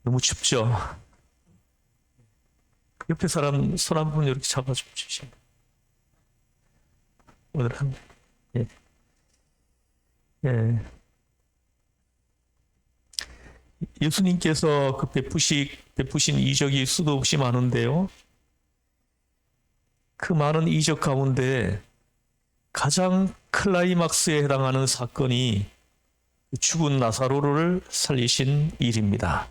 너무 춥죠? 옆에 사람 손 한 번 이렇게 잡아주고 주시면. 오늘 예. 예. 예수님께서 그 베푸신 이적이 수도 없이 많은데요. 그 많은 이적 가운데 가장 클라이막스에 해당하는 사건이 죽은 나사로를 살리신 일입니다.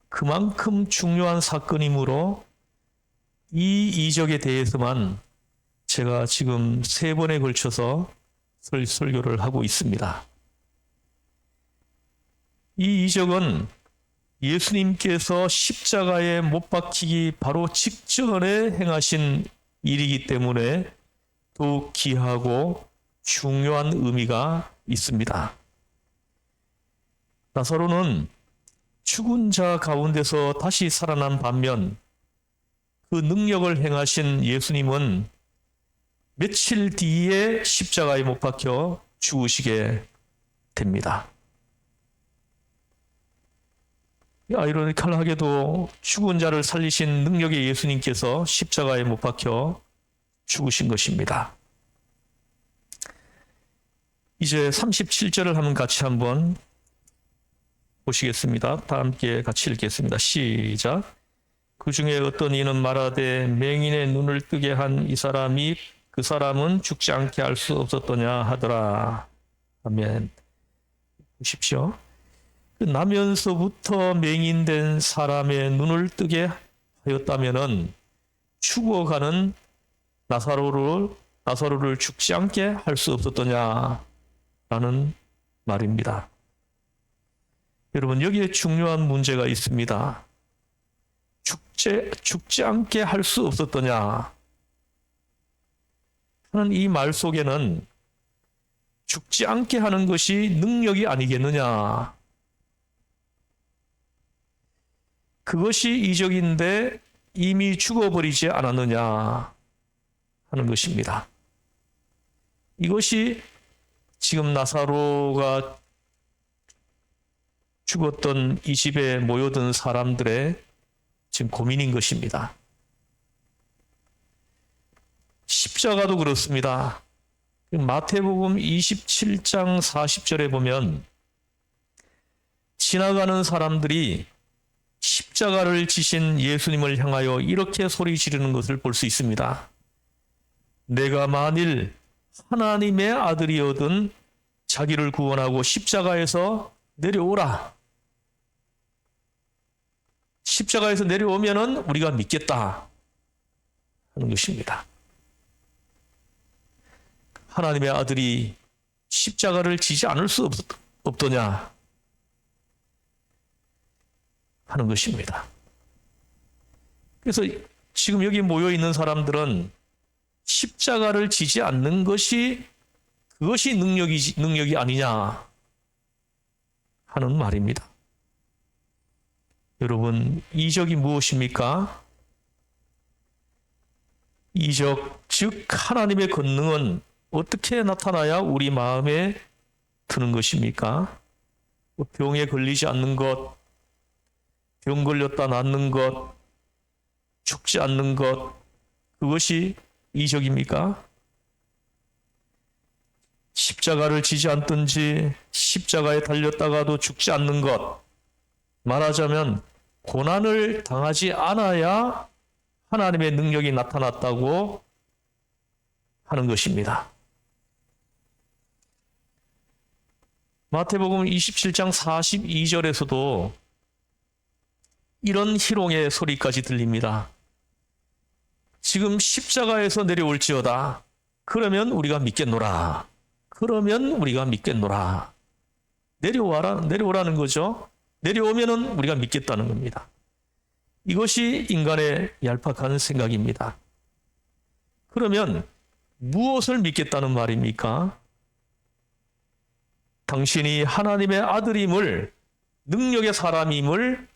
그만큼 중요한 사건이므로 이 이적에 대해서만 제가 지금 3번에 걸쳐서 설교를 하고 있습니다. 이 이적은 예수님께서 십자가에 못 박히기 바로 직전에 행하신 일이기 때문에 더욱 귀하고 중요한 의미가 있습니다. 나사로는 죽은 자 가운데서 다시 살아난 반면 그 능력을 행하신 예수님은 며칠 뒤에 십자가에 못 박혀 죽으시게 됩니다. 아이러니컬하게도 죽은 자를 살리신 능력의 예수님께서 십자가에 못 박혀 죽으신 것입니다. 이제 37절을 한번 보시겠습니다. 다 함께 같이 읽겠습니다. 시작. 그 중에 어떤 이는 말하되 맹인의 눈을 뜨게 한 이 사람이 그 사람은 죽지 않게 할 수 없었더냐 하더라. 아멘. 보십시오. 나면서부터 맹인된 사람의 눈을 뜨게 하였다면은 죽어가는 나사로를 죽지 않게 할 수 없었더냐라는 말입니다. 여러분, 여기에 중요한 문제가 있습니다. 죽지 않게 할 수 없었더냐 하는 이 말 속에는 죽지 않게 하는 것이 능력이 아니겠느냐, 그것이 이적인데 이미 죽어버리지 않았느냐 하는 것입니다. 이것이 지금 나사로가 죽었던 이 집에 모여든 사람들의 지금 고민인 것입니다. 십자가도 그렇습니다. 마태복음 27장 40절에 보면 지나가는 사람들이 십자가를 지신 예수님을 향하여 이렇게 소리 지르는 것을 볼 수 있습니다. 내가 만일 하나님의 아들이어든 자기를 구원하고 십자가에서 내려오라. 십자가에서 내려오면은 우리가 믿겠다 하는 것입니다. 하나님의 아들이 십자가를 지지 않을 수 없더냐 하는 것입니다. 그래서 지금 여기 모여 있는 사람들은 십자가를 지지 않는 것이 그것이 능력이 아니냐 하는 말입니다. 여러분, 이적이 무엇입니까? 이적, 즉 하나님의 권능은 어떻게 나타나야 우리 마음에 드는 것입니까? 병에 걸리지 않는 것, 병 걸렸다 낫는 것, 죽지 않는 것, 그것이 이적입니까? 십자가를 지지 않든지 십자가에 달렸다가도 죽지 않는 것, 말하자면 고난을 당하지 않아야 하나님의 능력이 나타났다고 하는 것입니다. 마태복음 27장 42절에서도 이런 희롱의 소리까지 들립니다. 지금 십자가에서 내려올지어다. 그러면 우리가 믿겠노라. 그러면 우리가 믿겠노라. 내려오라는 거죠. 내려오면은 우리가 믿겠다는 겁니다. 이것이 인간의 얄팍한 생각입니다. 그러면 무엇을 믿겠다는 말입니까? 당신이 하나님의 아들임을, 능력의 사람임을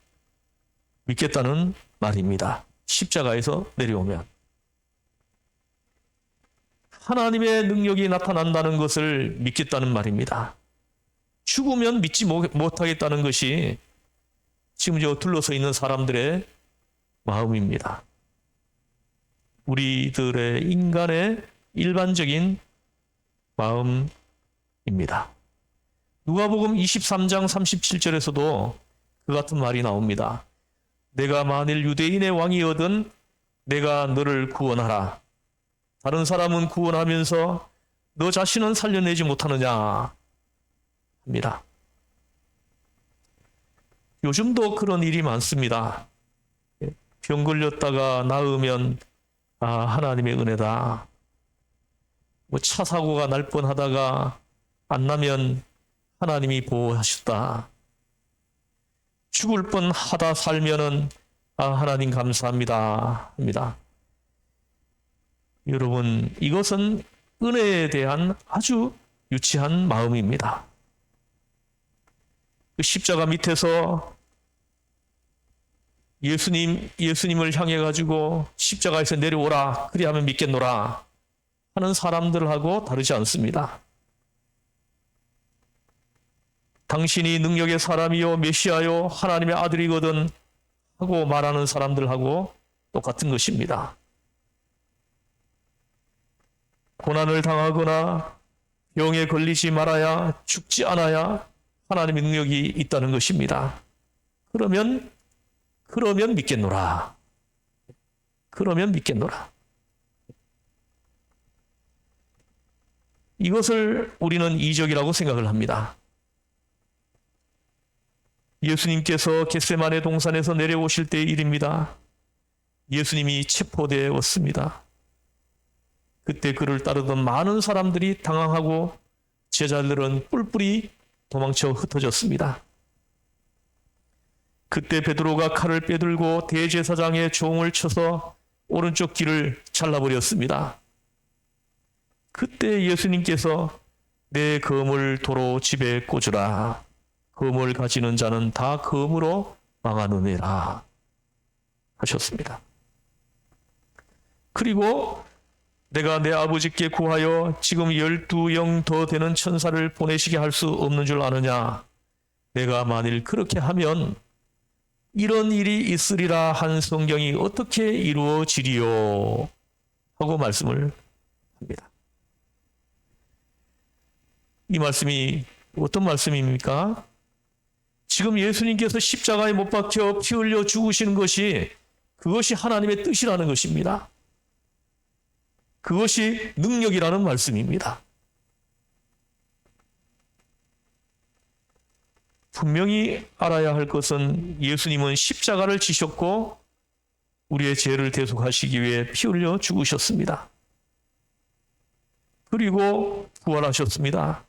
믿겠다는 말입니다. 십자가에서 내려오면. 하나님의 능력이 나타난다는 것을 믿겠다는 말입니다. 죽으면 믿지 못하겠다는 것이 지금 저 둘러서 있는 사람들의 마음입니다. 우리들의 인간의 일반적인 마음입니다. 누가복음 23장 37절에서도 그 같은 말이 나옵니다. 내가 만일 유대인의 왕이거든 내가 너를 구원하라. 다른 사람은 구원하면서 너 자신은 살려내지 못하느냐 합니다. 요즘도 그런 일이 많습니다. 병 걸렸다가 나으면 하나님의 은혜다. 뭐 차 사고가 날 뻔하다가 안 나면 하나님이 보호하셨다. 죽을 뻔하다 살면은 하나님 감사합니다 합니다. 여러분, 이것은 은혜에 대한 아주 유치한 마음입니다. 그 십자가 밑에서 예수님을 향해 가지고 십자가에서 내려오라 그리하면 믿겠노라 하는 사람들하고 다르지 않습니다. 당신이 능력의 사람이요 메시아요 하나님의 아들이거든 하고 말하는 사람들하고 똑같은 것입니다. 고난을 당하거나 병에 걸리지 말아야 죽지 않아야 하나님의 능력이 있다는 것입니다. 그러면 믿겠노라. 그러면 믿겠노라. 이것을 우리는 이적이라고 생각을 합니다. 예수님께서 겟세마네 동산에서 내려오실 때의 일입니다. 예수님이 체포되었습니다. 그때 그를 따르던 많은 사람들이 당황하고 제자들은 뿔뿔이 도망쳐 흩어졌습니다. 그때 베드로가 칼을 빼들고 대제사장의 종을 쳐서 오른쪽 귀를 잘라버렸습니다. 그때 예수님께서 내 검을 도로 집에 꽂으라. 검을 가지는 자는 다 검으로 망하느니라 하셨습니다. 그리고 내가 내 아버지께 구하여 지금 12영 더 되는 천사를 보내시게 할 수 없는 줄 아느냐. 내가 만일 그렇게 하면 이런 일이 있으리라 한 성경이 어떻게 이루어지리요 하고 말씀을 합니다. 이 말씀이 어떤 말씀입니까? 지금 예수님께서 십자가에 못 박혀 피 흘려 죽으시는 것이 그것이 하나님의 뜻이라는 것입니다. 그것이 능력이라는 말씀입니다. 분명히 알아야 할 것은 예수님은 십자가를 지셨고 우리의 죄를 대속하시기 위해 피 흘려 죽으셨습니다. 그리고 부활하셨습니다.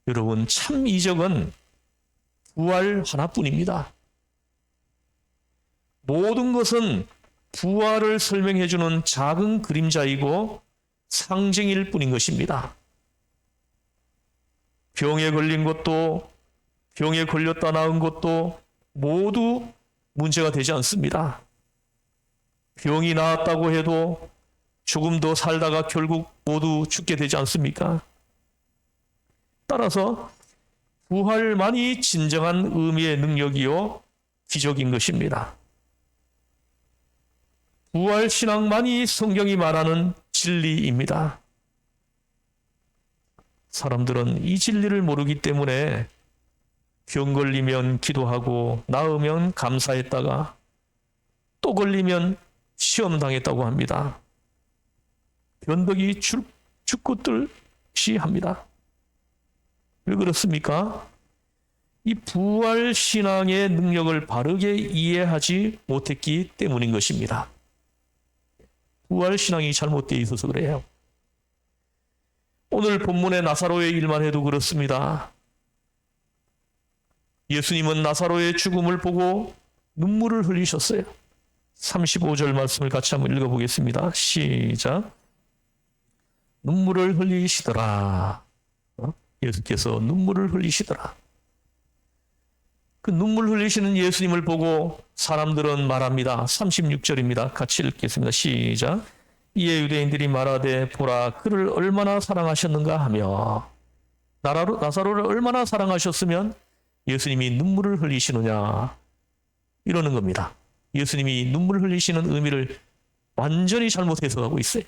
여러분, 참 이적은 부활 하나뿐입니다. 모든 것은 부활을 설명해주는 작은 그림자이고 상징일 뿐인 것입니다. 병에 걸린 것도 병에 걸렸다 나은 것도 모두 문제가 되지 않습니다. 병이 나았다고 해도 조금 더 살다가 결국 모두 죽게 되지 않습니까? 따라서 부활만이 진정한 의미의 능력이요 기적인 것입니다. 부활 신앙만이 성경이 말하는 진리입니다. 사람들은 이 진리를 모르기 때문에 병 걸리면 기도하고 나으면 감사했다가 또 걸리면 시험 당했다고 합니다. 변덕이 죽고 뜰시 합니다. 왜 그렇습니까? 이 부활 신앙의 능력을 바르게 이해하지 못했기 때문인 것입니다. 부활 신앙이 잘못되어 있어서 그래요. 오늘 본문의 나사로의 일만 해도 그렇습니다. 예수님은 나사로의 죽음을 보고 눈물을 흘리셨어요. 35절 말씀을 같이 한번 읽어보겠습니다. 시작. 눈물을 흘리시더라. 예수께서 눈물을 흘리시더라. 그 눈물 흘리시는 예수님을 보고 사람들은 말합니다. 36절입니다. 같이 읽겠습니다. 시작. 이에 유대인들이 말하되 보라 그를 얼마나 사랑하셨는가 하며 나사로를 얼마나 사랑하셨으면 예수님이 눈물을 흘리시느냐 이러는 겁니다. 예수님이 눈물 흘리시는 의미를 완전히 잘못 해석하고 있어요.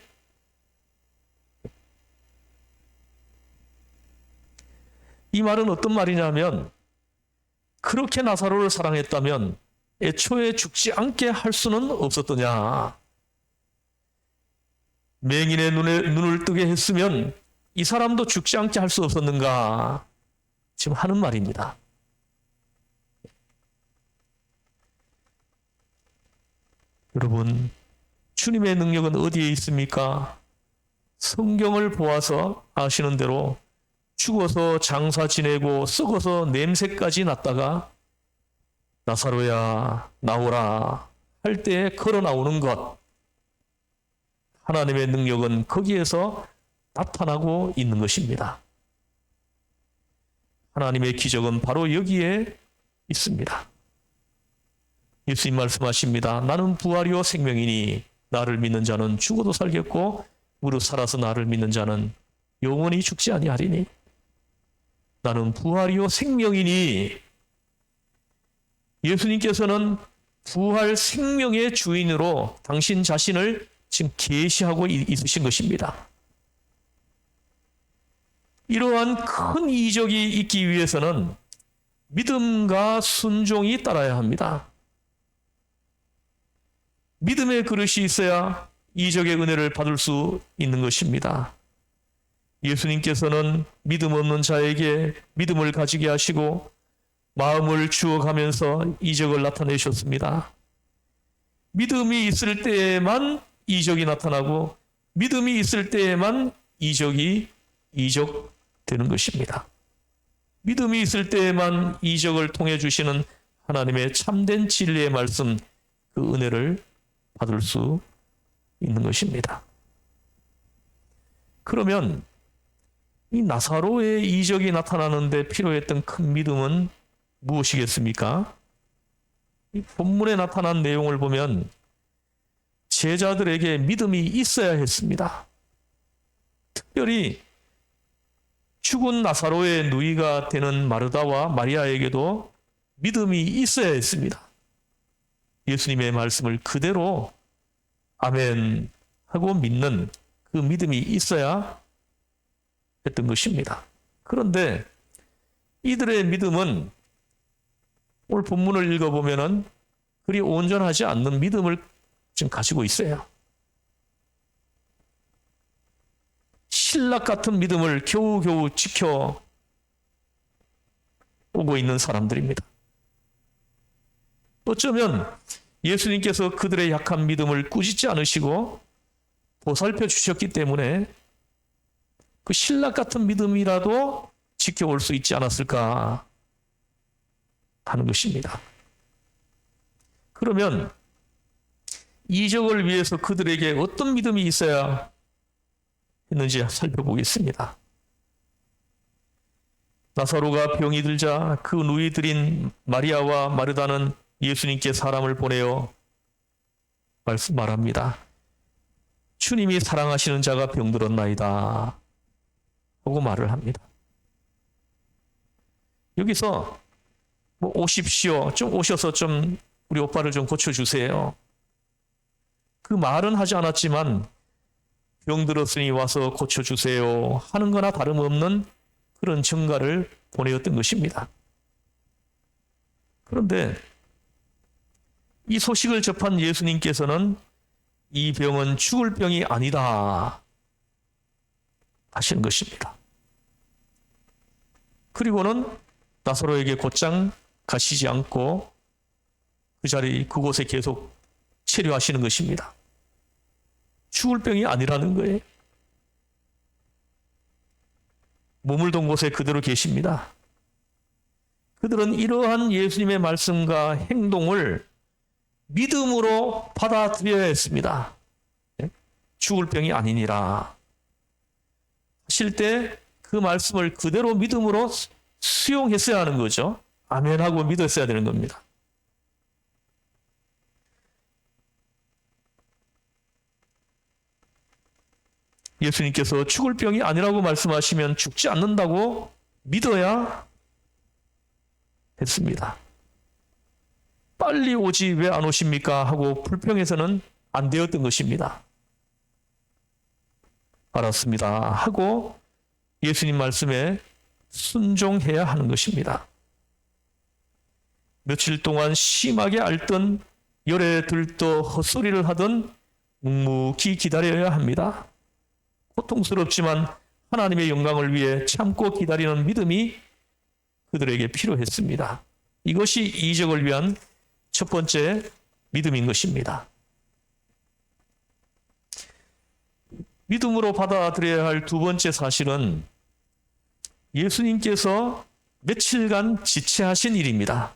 이 말은 어떤 말이냐면 그렇게 나사로를 사랑했다면 애초에 죽지 않게 할 수는 없었더냐. 맹인의 눈을 뜨게 했으면 이 사람도 죽지 않게 할 수 없었는가. 지금 하는 말입니다. 여러분, 주님의 능력은 어디에 있습니까? 성경을 보아서 아시는 대로 죽어서 장사 지내고 썩어서 냄새까지 났다가 나사로야 나오라 할 때에 걸어 나오는 것, 하나님의 능력은 거기에서 나타나고 있는 것입니다. 하나님의 기적은 바로 여기에 있습니다. 예수님 말씀하십니다. 나는 부활이요 생명이니 나를 믿는 자는 죽어도 살겠고 무릇 살아서 나를 믿는 자는 영원히 죽지 아니하리니. 나는 부활이요 생명이니. 예수님께서는 부활 생명의 주인으로 당신 자신을 지금 계시하고 있으신 것입니다. 이러한 큰 이적이 있기 위해서는 믿음과 순종이 따라야 합니다. 믿음의 그릇이 있어야 이적의 은혜를 받을 수 있는 것입니다. 예수님께서는 믿음 없는 자에게 믿음을 가지게 하시고 마음을 주어가면서 이적을 나타내셨습니다. 믿음이 있을 때에만 이적이 나타나고 믿음이 있을 때에만 이적이 이적되는 것입니다. 믿음이 있을 때에만 이적을 통해 주시는 하나님의 참된 진리의 말씀, 그 은혜를 받을 수 있는 것입니다. 그러면 이 나사로의 이적이 나타나는데 필요했던 큰 믿음은 무엇이겠습니까? 이 본문에 나타난 내용을 보면 제자들에게 믿음이 있어야 했습니다. 특별히 죽은 나사로의 누이가 되는 마르다와 마리아에게도 믿음이 있어야 했습니다. 예수님의 말씀을 그대로 아멘 하고 믿는 그 믿음이 있어야 했던 것입니다. 그런데 이들의 믿음은 오늘 본문을 읽어보면 그리 온전하지 않는 믿음을 지금 가지고 있어요. 신락 같은 믿음을 겨우겨우 지켜오고 있는 사람들입니다. 어쩌면 예수님께서 그들의 약한 믿음을 꾸짖지 않으시고 보살펴 주셨기 때문에 그 신락 같은 믿음이라도 지켜올 수 있지 않았을까 하는 것입니다. 그러면 이적을 위해서 그들에게 어떤 믿음이 있어야 했는지 살펴보겠습니다. 나사로가 병이 들자 그 누이들인 마리아와 마르다는 예수님께 사람을 보내어 말합니다. 주님이 사랑하시는 자가 병들었나이다 하고 말을 합니다. 여기서 오십시오. 좀 오셔서 좀 우리 오빠를 좀 고쳐주세요. 그 말은 하지 않았지만 병들었으니 와서 고쳐주세요 하는 거나 다름없는 그런 증가를 보내었던 것입니다. 그런데 이 소식을 접한 예수님께서는 이 병은 죽을 병이 아니다 하시는 것입니다. 그리고는 나사로에게 곧장 가시지 않고 그곳에 계속 체류하시는 것입니다. 죽을 병이 아니라는 거예요. 머물던 곳에 그대로 계십니다. 그들은 이러한 예수님의 말씀과 행동을 믿음으로 받아들여야 했습니다. 죽을 병이 아니니라 하실 때 그 말씀을 그대로 믿음으로 수용했어야 하는 거죠. 아멘하고 믿었어야 되는 겁니다. 예수님께서 죽을 병이 아니라고 말씀하시면 죽지 않는다고 믿어야 했습니다. 빨리 오지 왜 안 오십니까? 하고 불평해서는 안 되었던 것입니다. 알았습니다. 하고 예수님 말씀에 순종해야 하는 것입니다. 며칠 동안 심하게 앓던 열에 들떠 헛소리를 하던 묵묵히 기다려야 합니다. 고통스럽지만 하나님의 영광을 위해 참고 기다리는 믿음이 그들에게 필요했습니다. 이것이 이적을 위한 첫 번째 믿음인 것입니다. 믿음으로 받아들여야 할 두 번째 사실은 예수님께서 며칠간 지체하신 일입니다.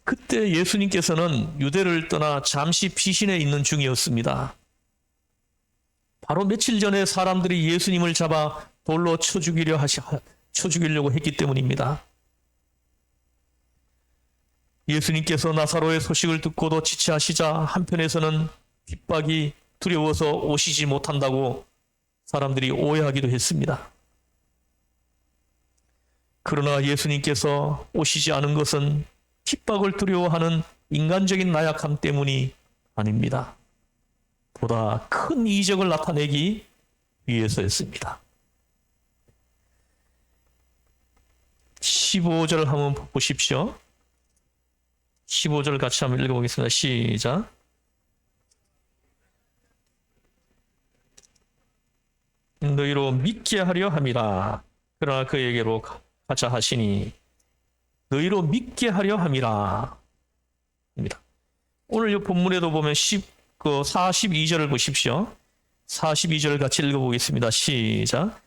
그때 예수님께서는 유대를 떠나 잠시 피신해 있는 중이었습니다. 바로 며칠 전에 사람들이 예수님을 잡아 돌로 쳐 죽이려고 했기 때문입니다. 예수님께서 나사로의 소식을 듣고도 지체하시자 한편에서는 핍박이 두려워서 오시지 못한다고 사람들이 오해하기도 했습니다. 그러나 예수님께서 오시지 않은 것은 핍박을 두려워하는 인간적인 나약함 때문이 아닙니다. 보다 큰 이적을 나타내기 위해서였습니다. 15절 한번 보십시오. 15절 같이 한번 읽어보겠습니다. 시작. 너희로 믿게 하려 함이라. 그러나 그에게로 가자 하시니 너희로 믿게 하려 함이라. 오늘 이 본문에도 보면 42절을 보십시오. 42절 같이 읽어보겠습니다. 시작.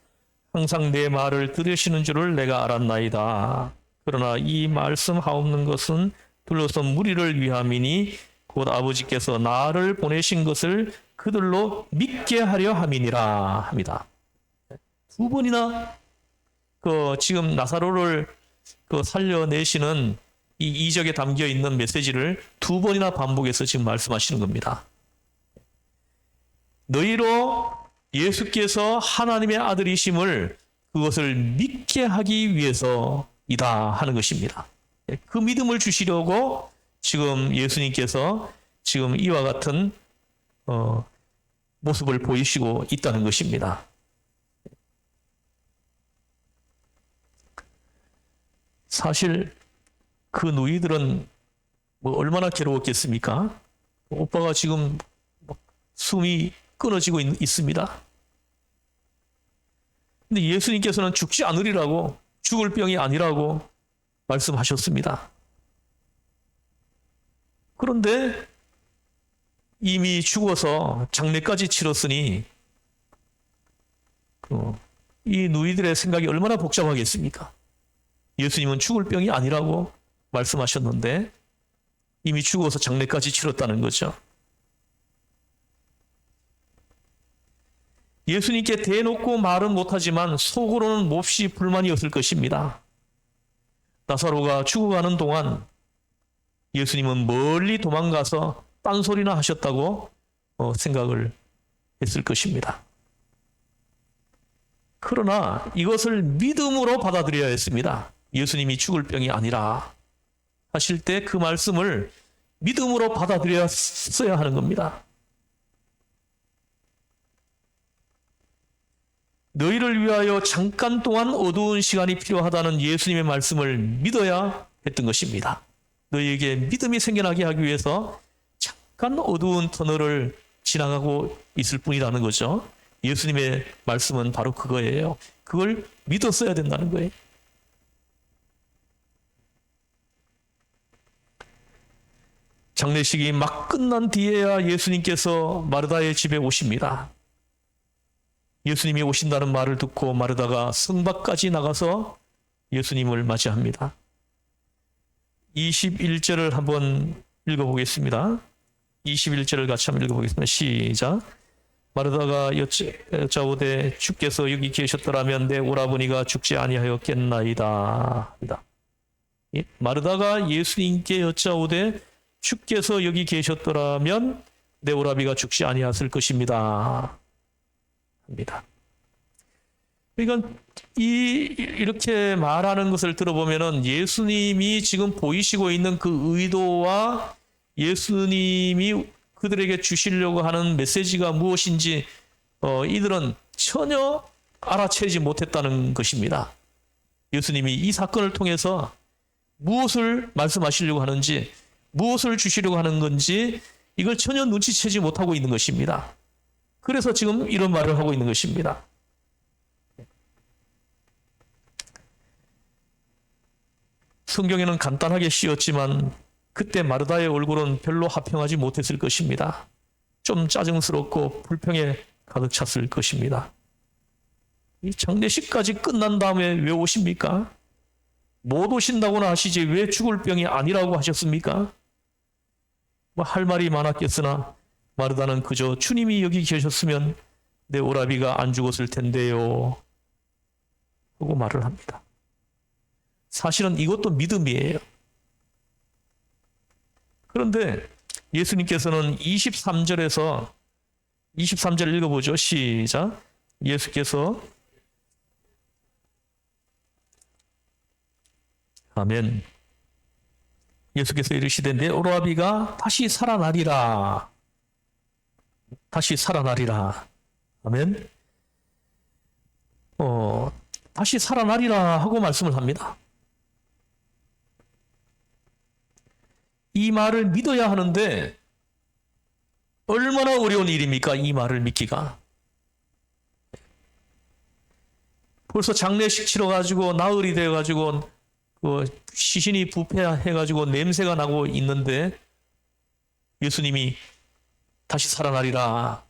항상 내 말을 들으시는 줄을 내가 알았나이다. 그러나 이 말씀하옵는 것은 둘러서 무리를 위함이니 곧 아버지께서 나를 보내신 것을 그들로 믿게 하려 함이니라 합니다. 두 번이나 지금 나사로를 살려내시는 이 이적에 담겨 있는 메시지를 두 번이나 반복해서 지금 말씀하시는 겁니다. 너희로 예수께서 하나님의 아들이심을 그것을 믿게 하기 위해서이다 하는 것입니다. 그 믿음을 주시려고 지금 예수님께서 지금 이와 같은 모습을 보이시고 있다는 것입니다. 사실 그 누이들은 얼마나 괴로웠겠습니까? 오빠가 지금 숨이 끊어지고 있습니다. 근데 예수님께서는 죽지 않으리라고, 죽을 병이 아니라고 말씀하셨습니다. 그런데 이미 죽어서 장례까지 치렀으니 이 누이들의 생각이 얼마나 복잡하겠습니까? 예수님은 죽을 병이 아니라고 말씀하셨는데 이미 죽어서 장례까지 치렀다는 거죠. 예수님께 대놓고 말은 못하지만 속으로는 몹시 불만이었을 것입니다. 나사로가 죽어가는 동안 예수님은 멀리 도망가서 딴소리나 하셨다고 생각을 했을 것입니다. 그러나 이것을 믿음으로 받아들여야 했습니다. 예수님이 죽을 병이 아니라 하실 때 그 말씀을 믿음으로 받아들였어야 하는 겁니다. 너희를 위하여 잠깐 동안 어두운 시간이 필요하다는 예수님의 말씀을 믿어야 했던 것입니다. 너희에게 믿음이 생겨나게 하기 위해서 잠깐 어두운 터널을 지나가고 있을 뿐이라는 거죠. 예수님의 말씀은 바로 그거예요. 그걸 믿었어야 된다는 거예요. 장례식이 막 끝난 뒤에야 예수님께서 마르다의 집에 오십니다. 예수님이 오신다는 말을 듣고 마르다가 성 밖까지 나가서 예수님을 맞이합니다. 21절을 한번 읽어보겠습니다. 21절을 같이 한번 읽어보겠습니다. 시작. 마르다가 여짜오되 주께서 여기 계셨더라면 내 오라버니가 죽지 아니하였겠나이다. 마르다가 예수님께 여짜오되 주께서 여기 계셨더라면 내 오라비가 죽지 아니하였을 것입니다. 합니다. 그러니까 이렇게 말하는 것을 들어보면은 예수님이 지금 보이시고 있는 그 의도와 예수님이 그들에게 주시려고 하는 메시지가 무엇인지 이들은 전혀 알아채지 못했다는 것입니다. 예수님이 이 사건을 통해서 무엇을 말씀하시려고 하는지, 무엇을 주시려고 하는 건지 이걸 전혀 눈치채지 못하고 있는 것입니다. 그래서 지금 이런 말을 하고 있는 것입니다. 성경에는 간단하게 씌었지만 그때 마르다의 얼굴은 별로 화평하지 못했을 것입니다. 좀 짜증스럽고 불평에 가득 찼을 것입니다. 이 장례식까지 끝난 다음에 왜 오십니까? 못 오신다고나 하시지 왜 죽을 병이 아니라고 하셨습니까? 뭐 할 말이 많았겠으나 마르다는 그저 주님이 여기 계셨으면 내 오라비가 안 죽었을 텐데요 하고 말을 합니다. 사실은 이것도 믿음이에요. 그런데 예수님께서는 23절 읽어보죠. 시작. 예수께서 아멘. 예수께서 이르시되 내 오라비가 다시 살아나리라. 다시 살아나리라. 아멘. 다시 살아나리라 하고 말씀을 합니다. 이 말을 믿어야 하는데 얼마나 어려운 일입니까? 이 말을 믿기가. 벌써 장례식 치러가지고 나흘이 돼가지고 시신이 부패해가지고 냄새가 나고 있는데 예수님이 다시 살아나리라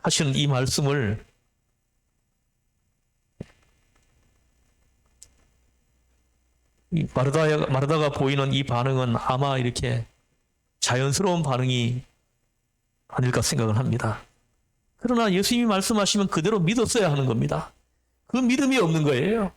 하시는 이 말씀을 마르다가 보이는 이 반응은 아마 이렇게 자연스러운 반응이 아닐까 생각을 합니다. 그러나 예수님이 말씀하시면 그대로 믿었어야 하는 겁니다. 그 믿음이 없는 거예요.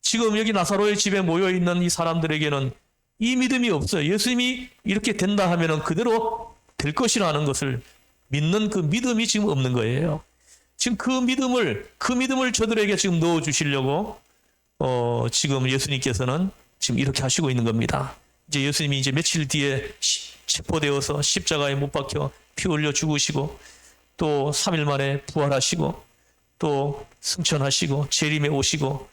지금 여기 나사로의 집에 모여있는 이 사람들에게는 이 믿음이 없어요. 예수님이 이렇게 된다 하면 그대로 될 것이라는 것을 믿는 그 믿음이 지금 없는 거예요. 지금 그 믿음을 저들에게 지금 넣어주시려고 지금 예수님께서는 지금 이렇게 하시고 있는 겁니다. 이제 예수님이 이제 며칠 뒤에 체포되어서 십자가에 못 박혀 피 흘려 죽으시고 또 3일 만에 부활하시고 또 승천하시고 재림에 오시고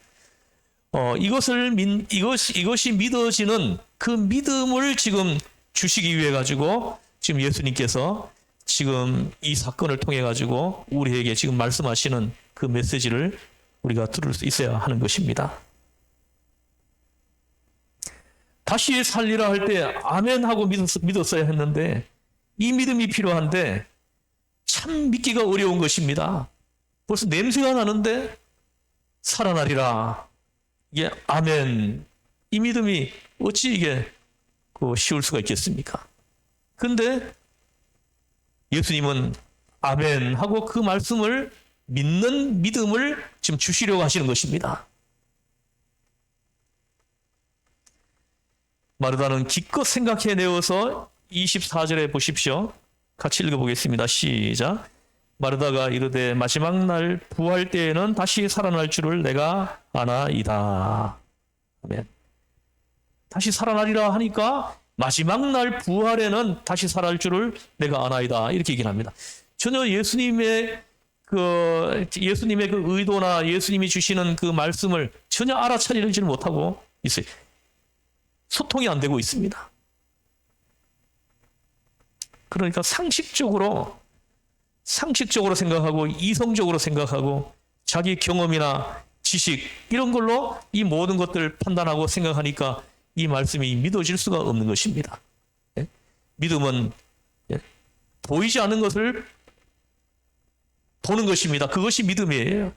이것이 믿어지는 그 믿음을 지금 주시기 위해 가지고 지금 예수님께서 지금 이 사건을 통해 가지고 우리에게 지금 말씀하시는 그 메시지를 우리가 들을 수 있어야 하는 것입니다. 다시 살리라 할 때 아멘 하고 믿었어야 했는데 이 믿음이 필요한데 참 믿기가 어려운 것입니다. 벌써 냄새가 나는데 살아나리라. 이게 아멘. 이 믿음이 어찌 이게 쉬울 수가 있겠습니까? 근데 예수님은 아멘 하고 그 말씀을 믿는 믿음을 지금 주시려고 하시는 것입니다. 마르다는 기껏 생각해내어서 24절에 보십시오. 같이 읽어보겠습니다. 시작. 마르다가 이르되 마지막 날 부활 때에는 다시 살아날 줄을 내가 아나이다. 아멘. 다시 살아나리라 하니까 마지막 날 부활에는 다시 살아날 줄을 내가 아나이다. 이렇게 얘기를 합니다. 전혀 예수님의 그 의도나 예수님이 주시는 그 말씀을 전혀 알아차리지 못하고 있어요. 소통이 안 되고 있습니다. 그러니까 상식적으로 생각하고 이성적으로 생각하고 자기 경험이나 지식 이런 걸로 이 모든 것들을 판단하고 생각하니까 이 말씀이 믿어질 수가 없는 것입니다. 믿음은 보이지 않는 것을 보는 것입니다. 그것이 믿음이에요.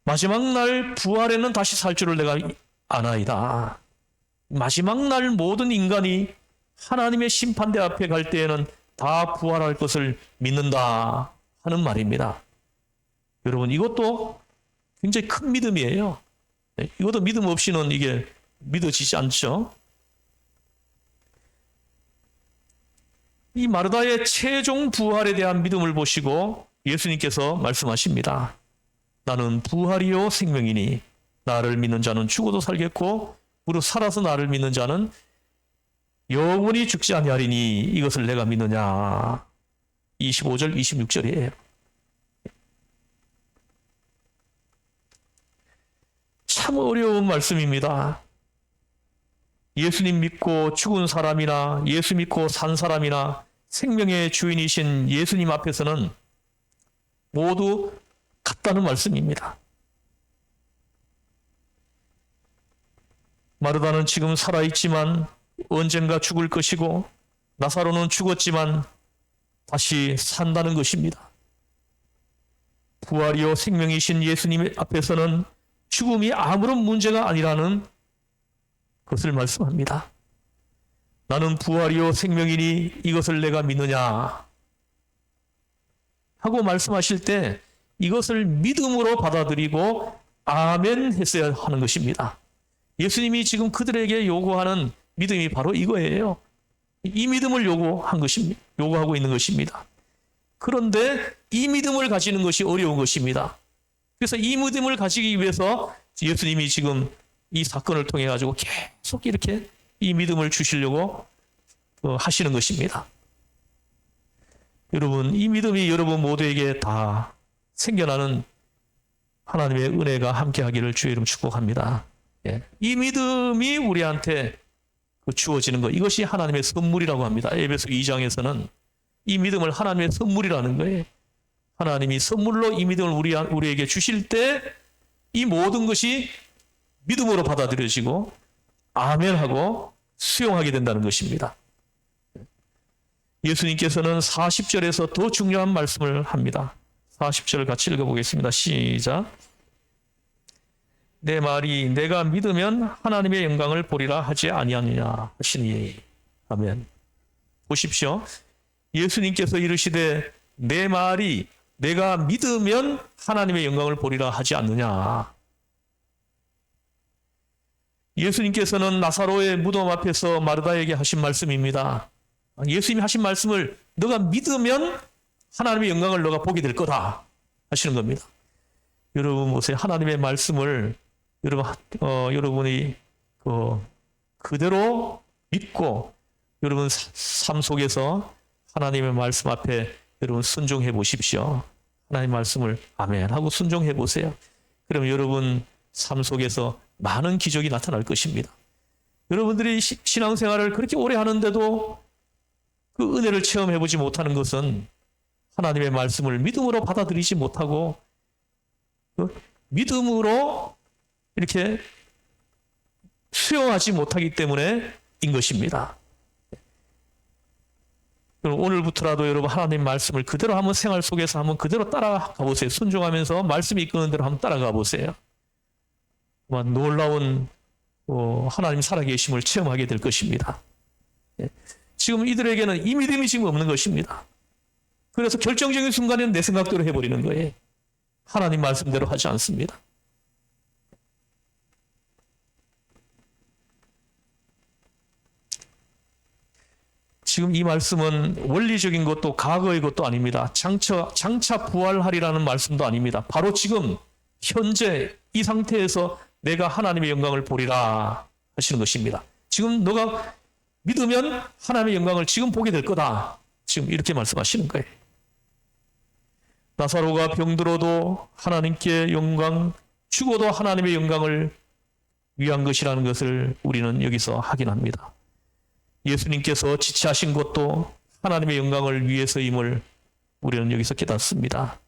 마지막 날 부활에는 다시 살 줄을 내가 아나이다. 마지막 날 모든 인간이 하나님의 심판대 앞에 갈 때에는 다 부활할 것을 믿는다 하는 말입니다. 여러분 이것도 굉장히 큰 믿음이에요. 이것도 믿음 없이는 이게 믿어지지 않죠. 이 마르다의 최종 부활에 대한 믿음을 보시고 예수님께서 말씀하십니다. 나는 부활이요 생명이니 나를 믿는 자는 죽어도 살겠고 무릇 살아서 나를 믿는 자는 영원히 죽지 아니하리니 이것을 내가 믿느냐. 25절 26절이에요. 참 어려운 말씀입니다. 예수님 믿고 죽은 사람이나 예수 믿고 산 사람이나 생명의 주인이신 예수님 앞에서는 모두 같다는 말씀입니다. 마르다는 지금 살아있지만 언젠가 죽을 것이고 나사로는 죽었지만 다시 산다는 것입니다. 부활이요 생명이신 예수님 앞에서는 죽음이 아무런 문제가 아니라는 것을 말씀합니다. 나는 부활이요 생명이니 이것을 내가 믿느냐 하고 말씀하실 때 이것을 믿음으로 받아들이고 아멘 했어야 하는 것입니다. 예수님이 지금 그들에게 요구하는 믿음이 바로 이거예요. 이 믿음을 요구하고 있는 것입니다. 그런데 이 믿음을 가지는 것이 어려운 것입니다. 그래서 이 믿음을 가지기 위해서 예수님이 지금 이 사건을 통해 가지고 계속 이렇게 이 믿음을 주시려고 하시는 것입니다. 여러분, 이 믿음이 여러분 모두에게 다 생겨나는 하나님의 은혜가 함께하기를 주의 이름 축복합니다. 이 믿음이 우리한테 주어지는 것, 이것이 하나님의 선물이라고 합니다. 에베소 2장에서는 이 믿음을 하나님의 선물이라는 거예요. 하나님이 선물로 이 믿음을 우리에게 주실 때 이 모든 것이 믿음으로 받아들여지고 아멘하고 수용하게 된다는 것입니다. 예수님께서는 40절에서 더 중요한 말씀을 합니다. 40절 같이 읽어보겠습니다. 시작. 내 말이 내가 믿으면 하나님의 영광을 보리라 하지 아니하느냐 하시니. 아멘. 보십시오. 예수님께서 이르시되 내 말이 내가 믿으면 하나님의 영광을 보리라 하지 않느냐. 예수님께서는 나사로의 무덤 앞에서 마르다에게 하신 말씀입니다. 예수님이 하신 말씀을 너가 믿으면 하나님의 영광을 너가 보게 될 거다 하시는 겁니다. 여러분 보세요. 하나님의 말씀을 여러분이 그대로 믿고 여러분 삶 속에서 하나님의 말씀 앞에 여러분 순종해 보십시오. 하나님의 말씀을 아멘 하고 순종해 보세요. 그러면 여러분 삶 속에서 많은 기적이 나타날 것입니다. 여러분들이 신앙생활을 그렇게 오래 하는데도 그 은혜를 체험해 보지 못하는 것은 하나님의 말씀을 믿음으로 받아들이지 못하고 믿음으로 이렇게 수용하지 못하기 때문에인 것입니다. 오늘부터라도 여러분 하나님 말씀을 그대로 한번 생활 속에서 한번 그대로 따라가 보세요. 순종하면서 말씀이 이끄는 대로 한번 따라가 보세요. 놀라운 하나님 살아계심을 체험하게 될 것입니다. 지금 이들에게는 이 믿음이 지금 없는 것입니다. 그래서 결정적인 순간에는 내 생각대로 해버리는 거예요. 하나님 말씀대로 하지 않습니다. 지금 이 말씀은 원리적인 것도 과거의 것도 아닙니다. 장차 부활하리라는 말씀도 아닙니다. 바로 지금 현재 이 상태에서 내가 하나님의 영광을 보리라 하시는 것입니다. 지금 너가 믿으면 하나님의 영광을 지금 보게 될 거다. 지금 이렇게 말씀하시는 거예요. 나사로가 병들어도 하나님께 영광, 죽어도 하나님의 영광을 위한 것이라는 것을 우리는 여기서 확인합니다. 예수님께서 지체하신 것도 하나님의 영광을 위해서임을 우리는 여기서 깨닫습니다.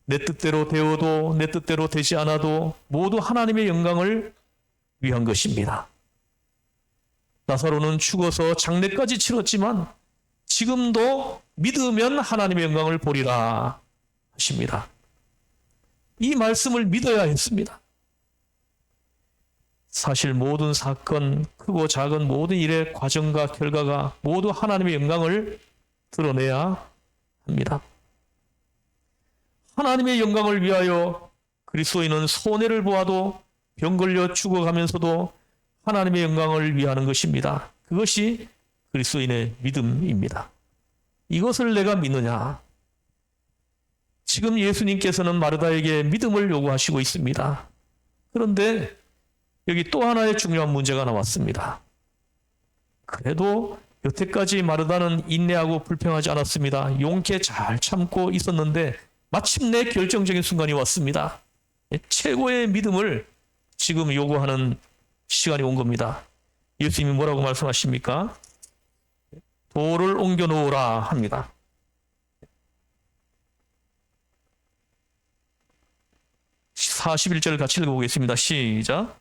내 뜻대로 되어도 내 뜻대로 되지 않아도 모두 하나님의 영광을 위한 것입니다. 나사로는 죽어서 장례까지 치렀지만 지금도 믿으면 하나님의 영광을 보리라 하십니다. 이 말씀을 믿어야 했습니다. 사실 모든 사건, 크고 작은 모든 일의 과정과 결과가 모두 하나님의 영광을 드러내야 합니다. 하나님의 영광을 위하여 그리스도인은 손해를 보아도 병 걸려 죽어가면서도 하나님의 영광을 위하는 것입니다. 그것이 그리스도인의 믿음입니다. 이것을 내가 믿느냐? 지금 예수님께서는 마르다에게 믿음을 요구하시고 있습니다. 그런데 여기 또 하나의 중요한 문제가 나왔습니다. 그래도 여태까지 마르다는 인내하고 불평하지 않았습니다. 용케 잘 참고 있었는데 마침내 결정적인 순간이 왔습니다. 최고의 믿음을 지금 요구하는 시간이 온 겁니다. 예수님이 뭐라고 말씀하십니까? 돌을 옮겨 놓으라 합니다. 41절 같이 읽어보겠습니다. 시작.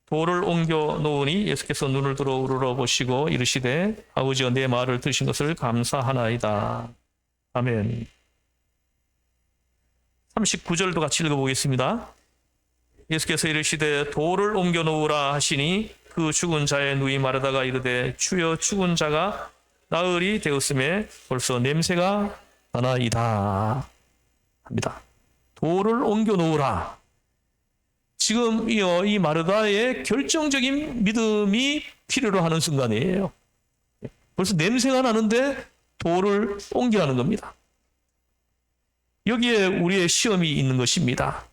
돌을 옮겨 놓으니 예수께서 눈을 들어 우러러 보시고 이르시되 아버지여 내 말을 들으신 것을 감사하나이다. 아멘. 39절도 같이 읽어보겠습니다. 예수께서 이르시되 돌을 옮겨 놓으라 하시니 그 죽은 자의 누이 마르다가 이르되 주여 죽은 자가 나흘이 되었음에 벌써 냄새가 나나이다 합니다. 돌을 옮겨 놓으라. 지금 이 마르다의 결정적인 믿음이 필요로 하는 순간이에요. 벌써 냄새가 나는데 돌을 옮기라는 겁니다. 여기에 우리의 시험이 있는 것입니다.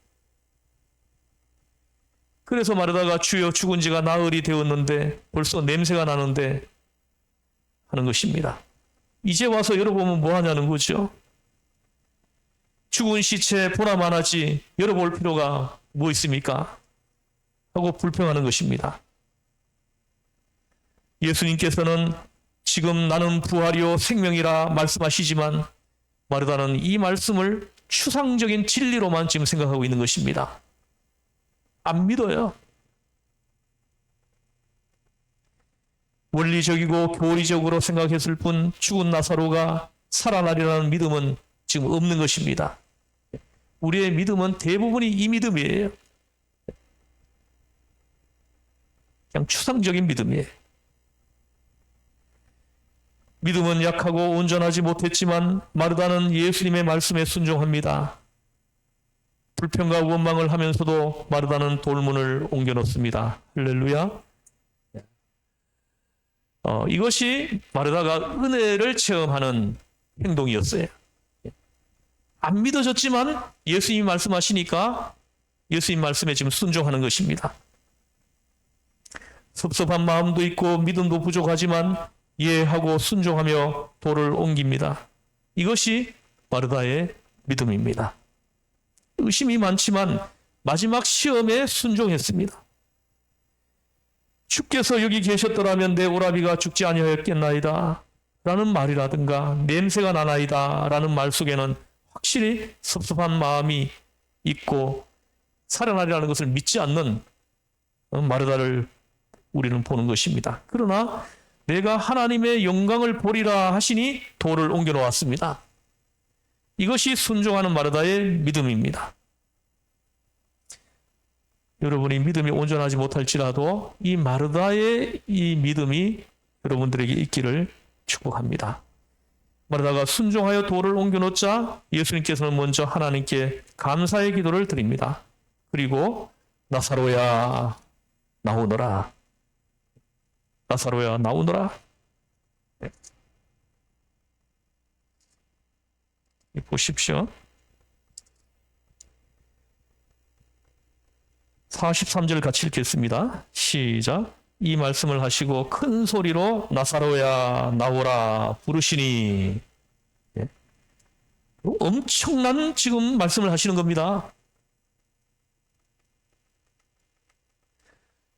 그래서 마르다가 주여 죽은 지가 나흘이 되었는데 벌써 냄새가 나는데 하는 것입니다. 이제 와서 열어보면 뭐 하냐는 거죠. 죽은 시체 보나 마나지 열어볼 필요가 뭐 있습니까? 하고 불평하는 것입니다. 예수님께서는 지금 나는 부활이요 생명이라 말씀하시지만 마르다는 이 말씀을 추상적인 진리로만 지금 생각하고 있는 것입니다. 안 믿어요. 원리적이고 교리적으로 생각했을 뿐 죽은 나사로가 살아나리라는 믿음은 지금 없는 것입니다. 우리의 믿음은 대부분이 이 믿음이에요. 그냥 추상적인 믿음이에요. 믿음은 약하고 온전하지 못했지만 마르다는 예수님의 말씀에 순종합니다. 불평과 원망을 하면서도 마르다는 돌문을 옮겨 놓습니다. 할렐루야. 이것이 마르다가 은혜를 체험하는 행동이었어요. 안 믿어졌지만 예수님이 말씀하시니까 예수님 말씀에 지금 순종하는 것입니다. 섭섭한 마음도 있고 믿음도 부족하지만 이해하고 순종하며 돌을 옮깁니다. 이것이 마르다의 믿음입니다. 의심이 많지만 마지막 시험에 순종했습니다. 주께서 여기 계셨더라면 내 오라비가 죽지 아니하였겠나이다 라는 말이라든가 냄새가 나나이다 라는 말 속에는 확실히 섭섭한 마음이 있고 살아나리라는 것을 믿지 않는 마르다를 우리는 보는 것입니다. 그러나 내가 하나님의 영광을 보리라 하시니 돌을 옮겨 놓았습니다. 이것이 순종하는 마르다의 믿음입니다. 여러분이 믿음이 온전하지 못할지라도 이 마르다의 이 믿음이 여러분들에게 있기를 축복합니다. 마르다가 순종하여 돌을 옮겨 놓자 예수님께서는 먼저 하나님께 감사의 기도를 드립니다. 그리고 나사로야 나오너라. 나사로야 나오너라. 보십시오. 43절 같이 읽겠습니다. 시작. 이 말씀을 하시고 큰 소리로 나사로야 나오라 부르시니. 엄청난 지금 말씀을 하시는 겁니다.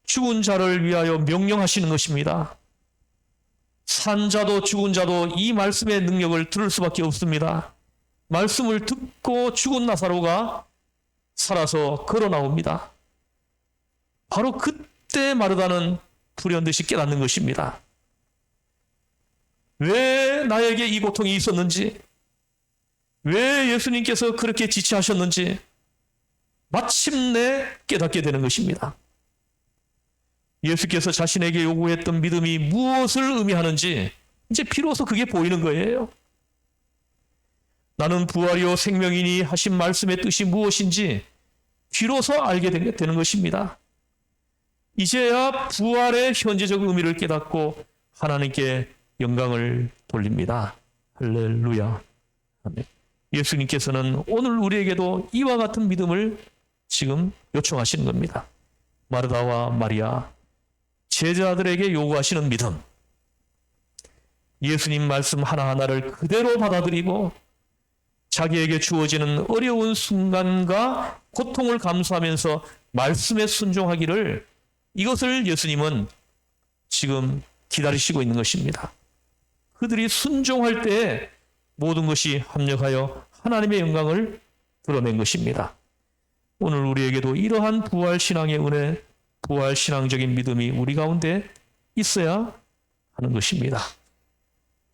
죽은 자를 위하여 명령하시는 것입니다. 산 자도 죽은 자도 이 말씀의 능력을 들을 수밖에 없습니다. 말씀을 듣고 죽은 나사로가 살아서 걸어 나옵니다. 바로 그때 마르다는 불현듯이 깨닫는 것입니다. 왜 나에게 이 고통이 있었는지, 왜 예수님께서 그렇게 지체하셨는지 마침내 깨닫게 되는 것입니다. 예수께서 자신에게 요구했던 믿음이 무엇을 의미하는지 이제 비로소 그게 보이는 거예요. 나는 부활이요 생명이니 하신 말씀의 뜻이 무엇인지 비로소 알게 되는 것입니다. 이제야 부활의 현재적 의미를 깨닫고 하나님께 영광을 돌립니다. 할렐루야. 아멘. 예수님께서는 오늘 우리에게도 이와 같은 믿음을 지금 요청하시는 겁니다. 마르다와 마리아, 제자들에게 요구하시는 믿음. 예수님 말씀 하나하나를 그대로 받아들이고 자기에게 주어지는 어려운 순간과 고통을 감수하면서 말씀에 순종하기를, 이것을 예수님은 지금 기다리시고 있는 것입니다. 그들이 순종할 때 모든 것이 합력하여 하나님의 영광을 드러낸 것입니다. 오늘 우리에게도 이러한 부활신앙의 은혜, 부활신앙적인 믿음이 우리 가운데 있어야 하는 것입니다.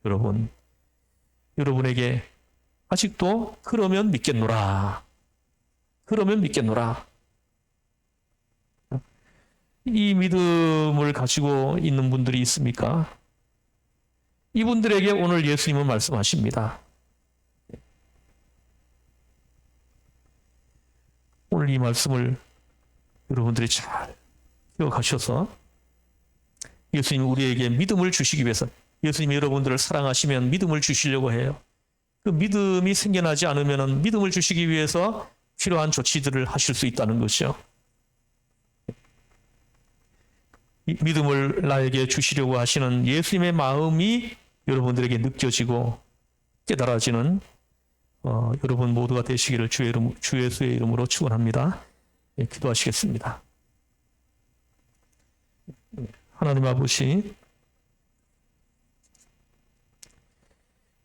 여러분, 여러분에게 아직도 그러면 믿겠노라, 그러면 믿겠노라, 이 믿음을 가지고 있는 분들이 있습니까? 이분들에게 오늘 예수님은 말씀하십니다. 오늘 이 말씀을 여러분들이 잘 기억하셔서 예수님이 우리에게 믿음을 주시기 위해서, 예수님이 여러분들을 사랑하시면 믿음을 주시려고 해요. 그 믿음이 생겨나지 않으면 믿음을 주시기 위해서 필요한 조치들을 하실 수 있다는 것이죠. 이 믿음을 나에게 주시려고 하시는 예수님의 마음이 여러분들에게 느껴지고 깨달아지는 여러분 모두가 되시기를 주 예수의 이름으로 축원합니다. 예, 기도하시겠습니다. 하나님 아버지,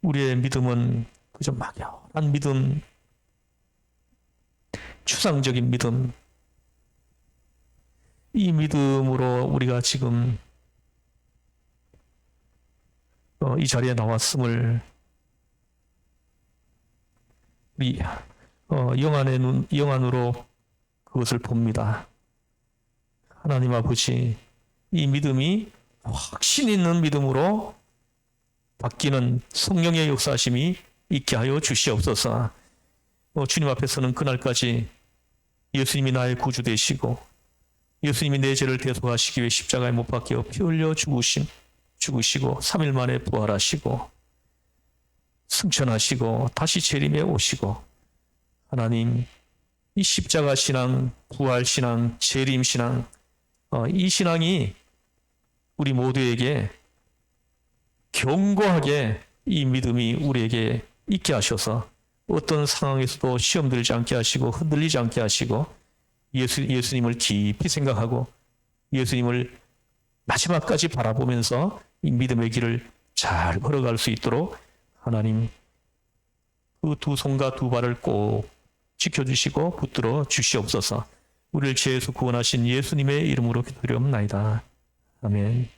우리의 믿음은 그저 막연한 믿음, 추상적인 믿음, 이 믿음으로 우리가 지금 이 자리에 나왔음을 우리 영안으로 그것을 봅니다. 하나님 아버지, 이 믿음이 확신 있는 믿음으로 바뀌는 성령의 역사심이 있게 하여 주시옵소서. 주님 앞에서는 그날까지 예수님이 나의 구주 되시고 예수님이 내 죄를 대속하시기 위해 십자가에 못 박혀 피 흘려 죽으시고 3일 만에 부활하시고 승천하시고 다시 재림에 오시고, 하나님, 이 십자가 신앙, 부활 신앙, 재림 신앙, 이 신앙이 우리 모두에게 견고하게 이 믿음이 우리에게 있게 하셔서 어떤 상황에서도 시험 들지 않게 하시고 흔들리지 않게 하시고 예수님을 깊이 생각하고 예수님을 마지막까지 바라보면서 이 믿음의 길을 잘 걸어갈 수 있도록 하나님 그 두 손과 두 발을 꼭 지켜주시고 붙들어 주시옵소서. 우리를 죄에서 구원하신 예수님의 이름으로 기도드리옵나이다. 아멘.